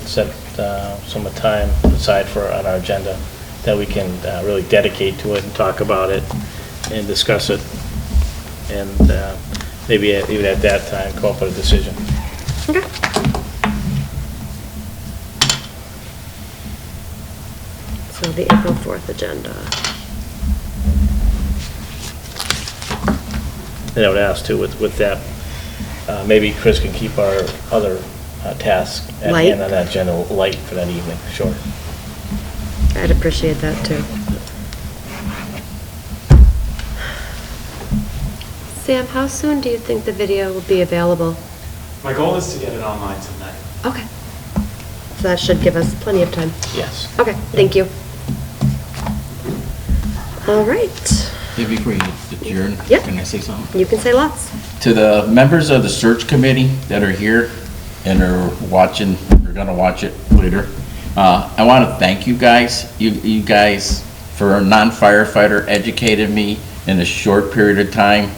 some time aside for, on our agenda, that we can really dedicate to it and talk about it and discuss it. And maybe even at that time, come up with a decision. okay. So the April 4th agenda. And I would ask too, with that, maybe Chris can keep our other tasks at Light? hand on that agenda light for that evening, sure. I'd appreciate that too. Sam, how soon do you think the video will be available? My goal is to get it online tonight. Okay. So that should give us plenty of time. Yes. Okay, thank you. All right, Yeah, before you adjourn, Yeah. can I say something? you can say lots. To the members of the search committee that are here and are watching, are gonna watch it later, I want to thank you guys. You guys, for a non-firefighter, educated me in a short period of time,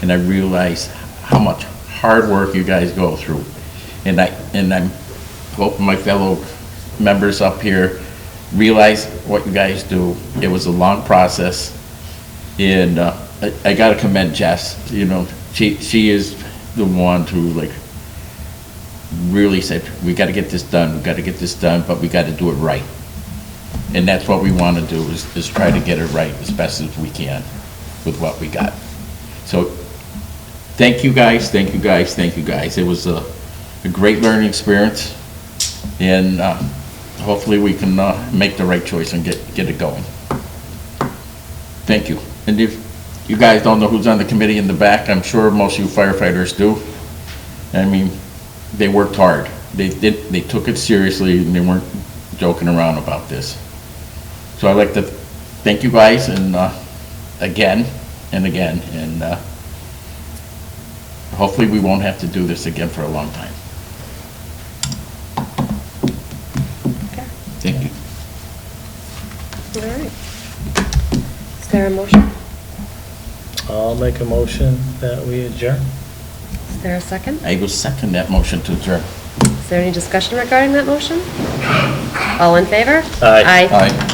and I realized how much hard work you guys go through. And I'm hoping my fellow members up here realize what you guys do. It was a long process, and I gotta commend Jess. You know, she is the one who like really said, we gotta get this done, but we gotta do it right. And that's what we wanna do, is try to get it right as best as we can with what we got. So, thank you guys. It was a great learning experience, and hopefully we can make the right choice and get it going. Thank you. And if you guys don't know who's on the committee in the back, I'm sure most of you firefighters do. I mean, they worked hard. They took it seriously, and they weren't joking around about this. So I'd like to thank you guys, and again and again, and hopefully we won't have to do this again for a long time. Thank you. All right. Is there a motion? I'll make a motion that we adjourn. Is there a second? I will second that motion to adjourn. Is there any discussion regarding that motion? All in favor? Aye. Aye.